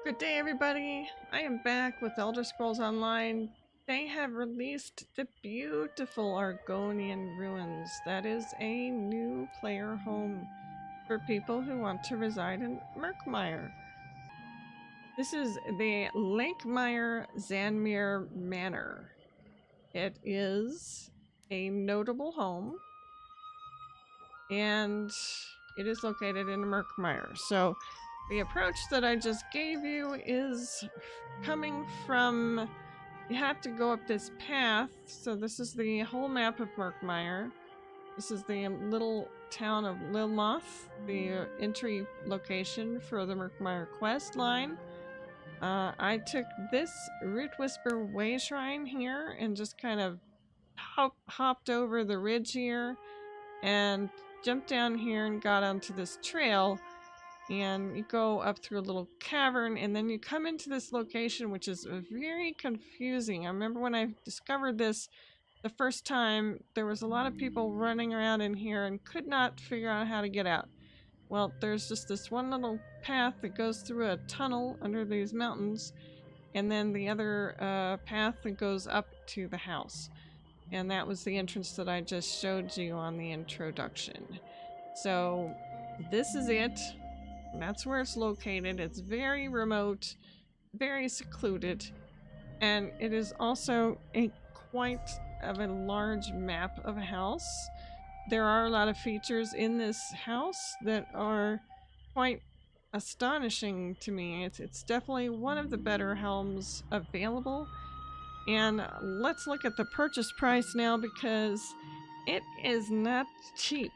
Good day, everybody. I am back with Elderscrolls Online. They have released the beautiful Argonian ruins. That is a new player home for people who want to reside in Lakmire. This is the Lakemire Xanmeer Manor. It is a notable home, and it is located in Lakmire. So the approach that I just gave you is coming from, you have to go up this path. So this is the whole map of Lakmire. This is the little town of Lilmoth, the entry location for the Lakmire quest line. I took this Root Whisper Way Shrine here and just kind of hopped over the ridge here and jumped down here and got onto this trail, and you go up through a little cavern and then you come into this location, which is very confusing. I remember when I discovered this the first time, there was a lot of people running around in here and could not figure out how to get out. Well, there's just this one little path that goes through a tunnel under these mountains, and then the other path that goes up to the house. And that was the entrance that I just showed you on the introduction. So this is it. That's where it's located. It's very remote, very secluded, and it is also a quite of a large map of a house. There are a lot of features in this house that are quite astonishing to me. It's definitely one of the better homes available. And let's look at the purchase price now, because it is not cheap.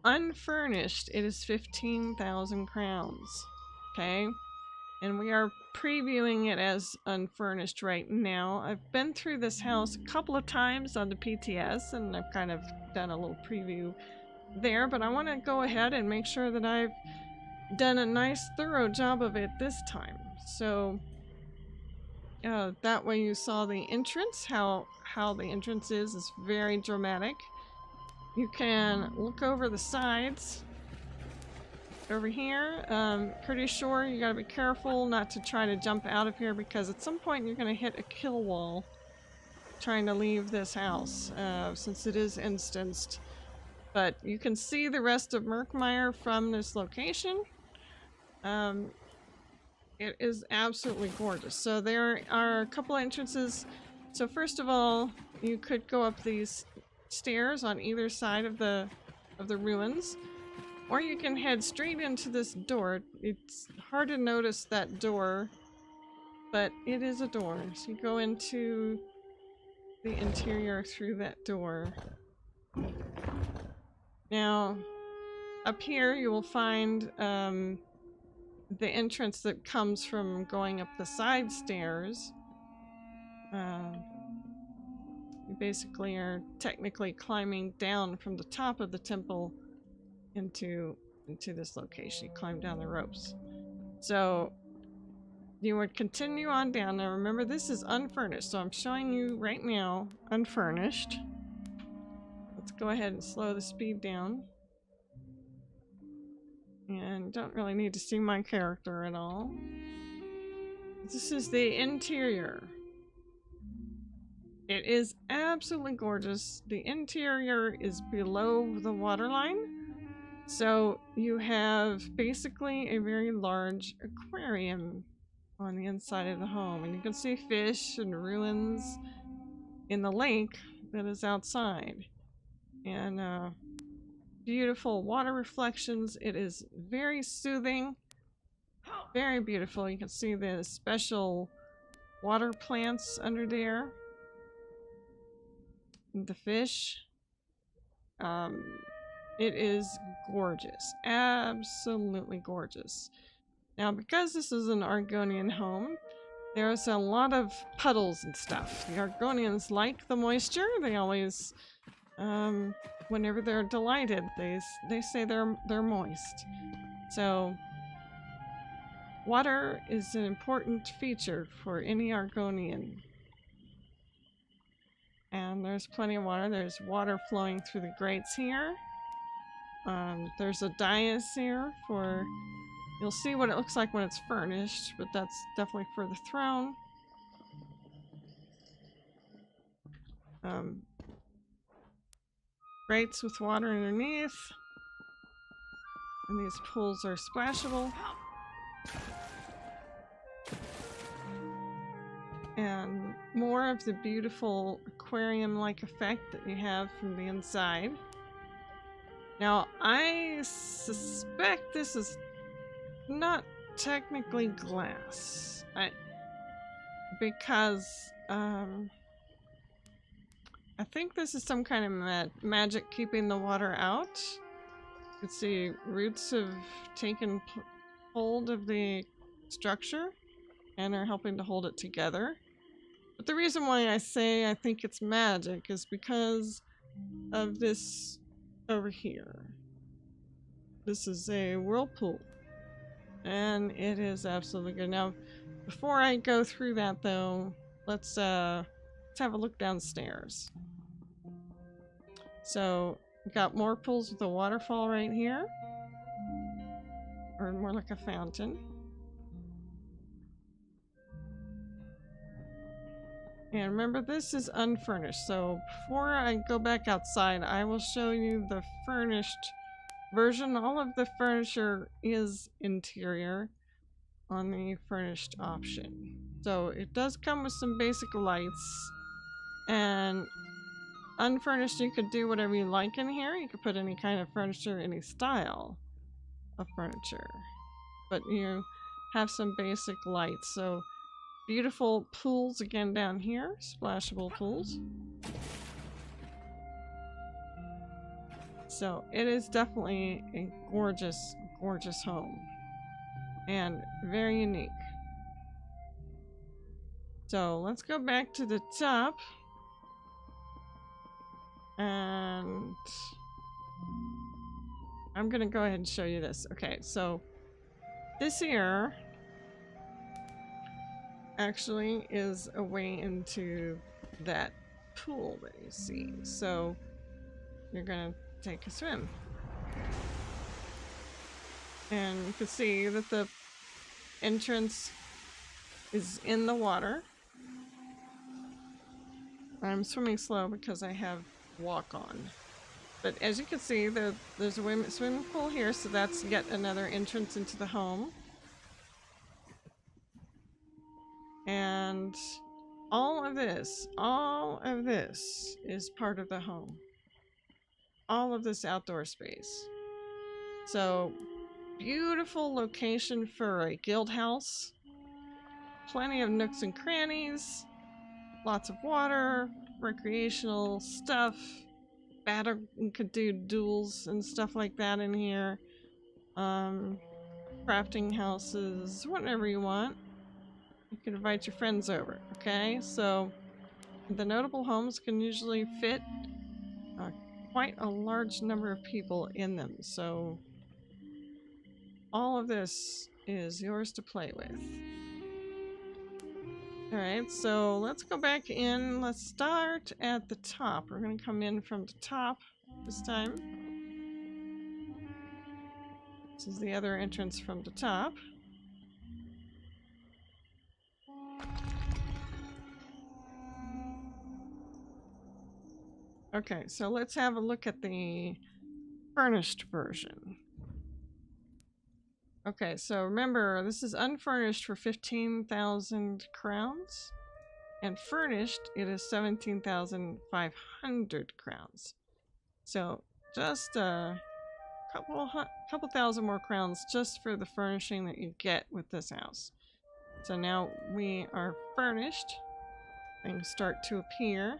Unfurnished, it is 15,000 crowns. Okay? And we are previewing it as unfurnished right now. I've been through this house a couple of times on the PTS, and I've kind of done a little preview there, but I want to go ahead and make sure that I've done a nice thorough job of it this time. So that way you saw the entrance, how the entrance is very dramatic. You can look over the sides over here. Pretty sure you gotta be careful not to try to jump out of here, because at some point you're gonna hit a kill wall trying to leave this house, since it is instanced. But you can see the rest of Lakmire from this location. It is absolutely gorgeous. So there are a couple entrances. So first of all, you could go up these stairs on either side of the ruins, or you can head straight into this door. It's hard to notice that door, but it is a door. So you go into the interior through that door. Now, up here you will find the entrance that comes from going up the side stairs. You basically are technically climbing down from the top of the temple into this location. You climb down the ropes. So you would continue on down. Now remember, this is unfurnished, so I'm showing you right now unfurnished. Let's go ahead and slow the speed down. And don't really need to see my character at all. This is the interior. It is absolutely gorgeous. The interior is below the waterline. So you have basically a very large aquarium on the inside of the home. And you can see fish and ruins in the lake that is outside. And beautiful water reflections. It is very soothing. Very beautiful. You can see the special water plants under there. The fish. It is gorgeous. Absolutely gorgeous. Now, because this is an Argonian home, there's a lot of puddles and stuff. The Argonians like the moisture. They always, whenever they're delighted, they say they're moist. So water is an important feature for any Argonian. And there's plenty of water. There's water flowing through the grates here. There's a dais here for You'll see what it looks like when it's furnished, but that's definitely for the throne. Grates with water underneath. And these pools are splashable. And more of the beautiful aquarium-like effect that you have from the inside. Now, I suspect this is not technically glass. Because I think this is some kind of magic keeping the water out. You can see roots have taken hold of the structure and are helping to hold it together. But the reason why I say I think it's magic is because of this over here. This is a whirlpool. And it is absolutely good. Now, before I go through that though, let's have a look downstairs. So, we've got more pools with a waterfall right here. Or more like a fountain. And remember, this is unfurnished, so before I go back outside, I will show you the furnished version. All of the furniture is interior on the furnished option. So it does come with some basic lights, and unfurnished, you could do whatever you like in here. You could put any kind of furniture, any style of furniture, but you have some basic lights. So beautiful pools again down here, splashable pools. So it is definitely a gorgeous, gorgeous home and very unique. So let's go back to the top and I'm gonna go ahead and show you this. Okay, so this here actually is a way into that pool that you see. So you're gonna take a swim. And you can see that the entrance is in the water. I'm swimming slow because I have walk on. But as you can see, there's a swimming pool here, so that's yet another entrance into the home. And all of this is part of the home. All of this outdoor space. So, beautiful location for a guild house. Plenty of nooks and crannies. Lots of water, recreational stuff. You could do duels and stuff like that in here. Crafting houses, whatever you want. You can invite your friends over, okay? So the notable homes can usually fit quite a large number of people in them. So all of this is yours to play with. Alright, so let's go back in. Let's start at the top. We're going to come in from the top this time. This is the other entrance from the top. Okay, so let's have a look at the furnished version. Okay, so remember, this is unfurnished for 15,000 crowns. And furnished, it is 17,500 crowns. So just a couple thousand more crowns just for the furnishing that you get with this house. So now we are furnished. Things start to appear.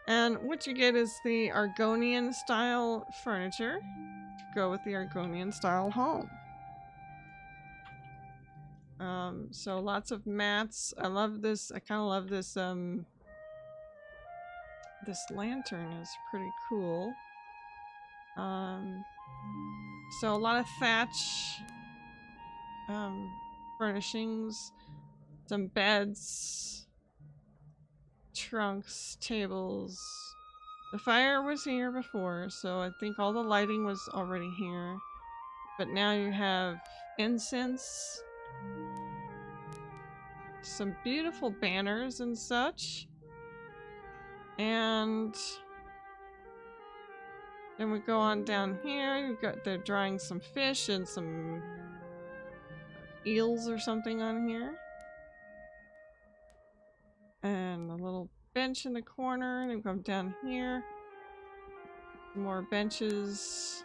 And what you get is the Argonian style furniture to go with the Argonian style home. So lots of mats. I love this. I kind of love this. This lantern is pretty cool. So a lot of thatch furnishings, some beds, trunks, tables. The fire was here before, so I think all the lighting was already here. but now you have incense, some beautiful banners and such, and then we go on down here. You've got, they're drying some fish and some eels or something on here, and a little bench in the corner. And we come down here, more benches.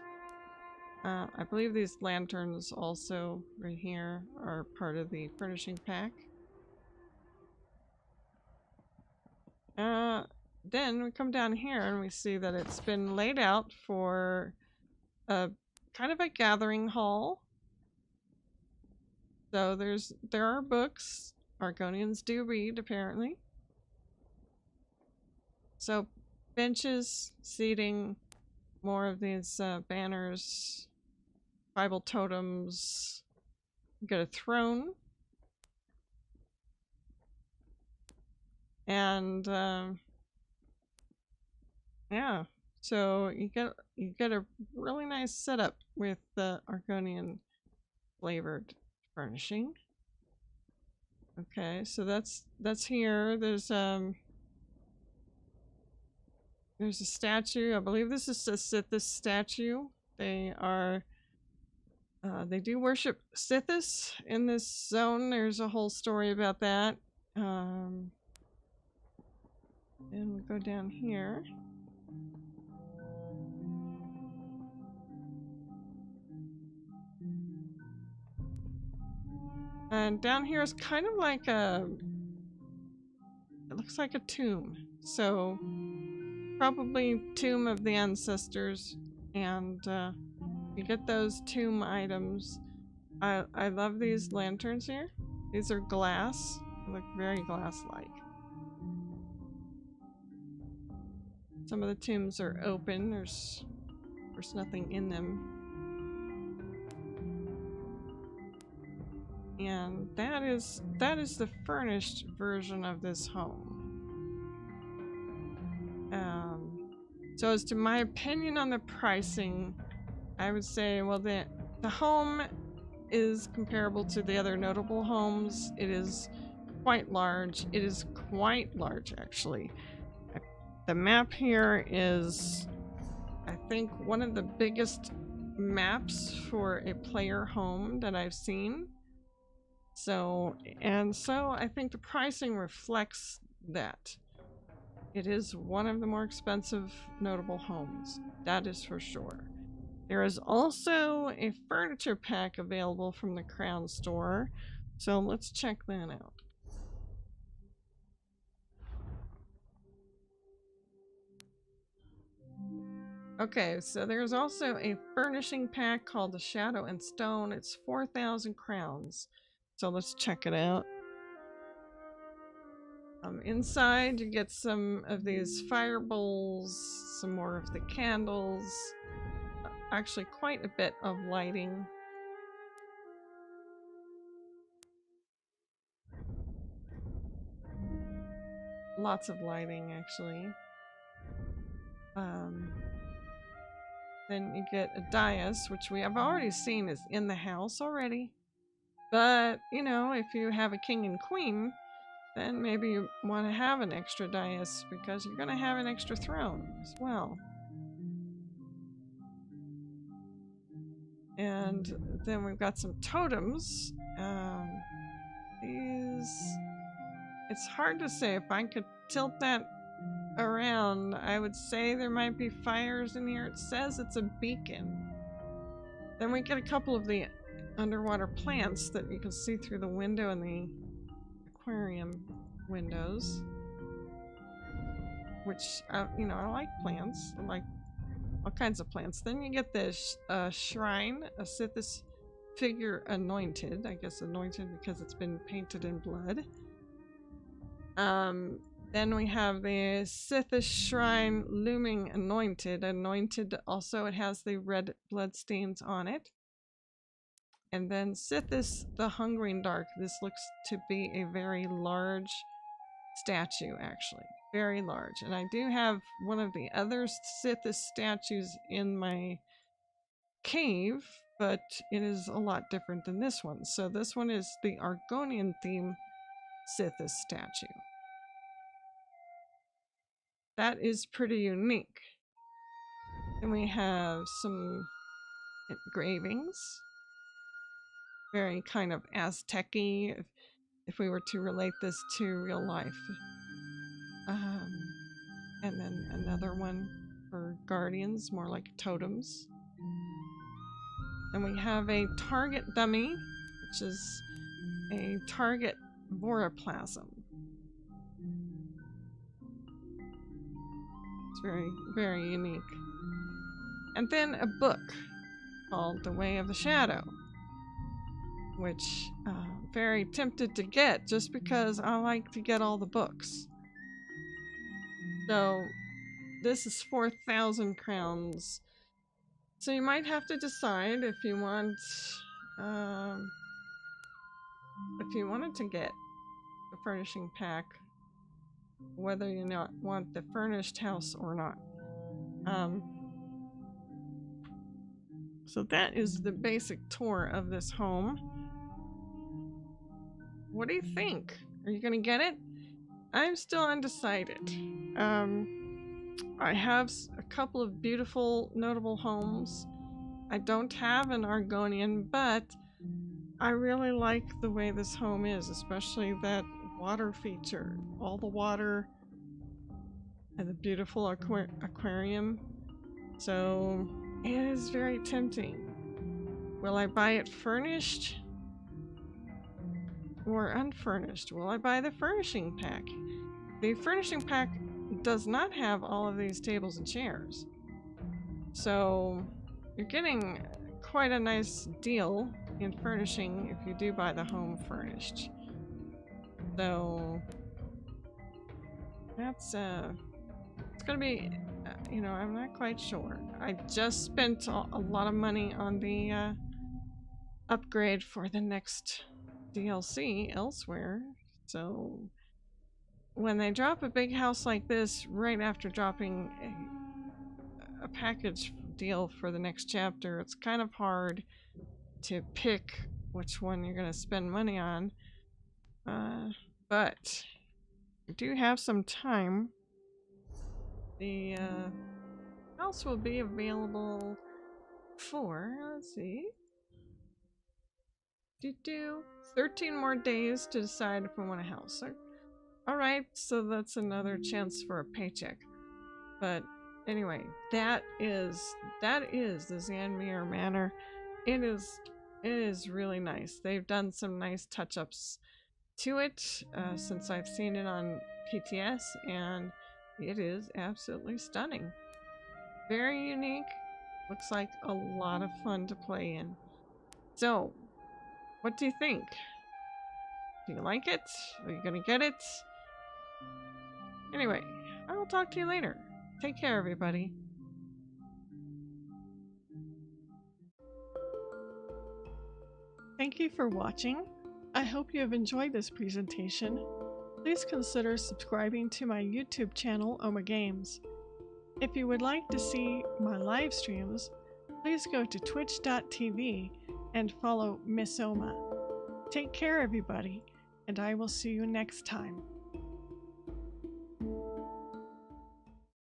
I believe these lanterns also right here are part of the furnishing pack. Then we come down here and we see that it's been laid out for a kind of a gathering hall. So there are books. Argonians do read, apparently. So benches, seating, more of these banners, Bible totems. You got a throne. And yeah, so you get a really nice setup with the Argonian flavored furnishing. Okay, so that's here. There's a statue. I believe this is a Sithis statue. They are they do worship Sithis in this zone. There's a whole story about that. And we go down here. And down here is kind of like it looks like a tomb. So probably tomb of the ancestors, and you get those tomb items. I love these lanterns here. These are glass. They look very glass-like. Some of the tombs are open. There's nothing in them. And that is the furnished version of this home. So as to my opinion on the pricing, I would say, well, the home is comparable to the other notable homes. It is quite large. It is quite large, actually. The map here is, I think, one of the biggest maps for a player home that I've seen. So I think the pricing reflects that. It is one of the more expensive notable homes. That is for sure. There is also a furniture pack available from the Crown store. So let's check that out. Okay, so there's also a furnishing pack called the Shadow and Stone. It's 4,000 crowns. So let's check it out. Inside you get some of these fire bowls, some more of the candles, actually quite a bit of lighting. Lots of lighting, actually. Then you get a dais, which we have already seen is in the house already. But, you know, if you have a king and queen, then maybe you want to have an extra dais because you're going to have an extra throne as well. And then we've got some totems. It's hard to say. If I could tilt that around, I would say there might be fires in here. It says it's a beacon. Then we get a couple of the underwater plants that you can see through the window in the aquarium windows, which you know, I like plants. I like all kinds of plants. Then you get this shrine, a Sithis figure anointed. I guess anointed because it's been painted in blood. Then we have the Sithis shrine looming anointed. Anointed also, it has the red blood stains on it. And then Sithis the Hungering Dark. This looks to be a very large statue, actually. Very large. And I do have one of the other Sithis statues in my cave. but it is a lot different than this one. So this one is the Argonian theme Sithis statue. That is pretty unique. Then we have some engravings, very kind of Aztec-y, if we were to relate this to real life. And then another one for guardians, more like totems. And we have a target dummy, which is a target voroplasm. It's very, very unique. And then a book called The Way of the Shadow, which I'm very tempted to get just because I like to get all the books. So this is 4,000 crowns. So you might have to decide if you want, if you wanted to get the furnishing pack, whether you not want the furnished house or not. So that is the basic tour of this home. What do you think? Are you gonna get it? I'm still undecided. I have a couple of beautiful, notable homes. I don't have an Argonian, but I really like the way this home is, especially that water feature. All the water and the beautiful aquarium. So it is very tempting. Will I buy it furnished or unfurnished? Will I buy the furnishing pack? The furnishing pack does not have all of these tables and chairs. So you're getting quite a nice deal in furnishing if you do buy the home furnished. So that's it's gonna be you know, I'm not quite sure. I just spent a lot of money on the upgrade for the next DLC elsewhere. So when they drop a big house like this right after dropping a package deal for the next chapter, it's kind of hard to pick which one you're going to spend money on. But I do have some time. The house will be available for, let's see, 13 more days to decide if we want a house. Alright, so that's another chance for a paycheck. But anyway, that is the Xanmeer Manor. It is really nice. They've done some nice touch-ups to it since I've seen it on PTS, and it is absolutely stunning. Very unique. Looks like a lot of fun to play in. So, what do you think? Do you like it? Are you gonna get it? Anyway, I will talk to you later. Take care, everybody. Thank you for watching. I hope you have enjoyed this presentation. Please consider subscribing to my YouTube channel, Oma Games. If you would like to see my live streams, please go to twitch.tv and follow Miss Oma. Take care, everybody, and I will see you next time.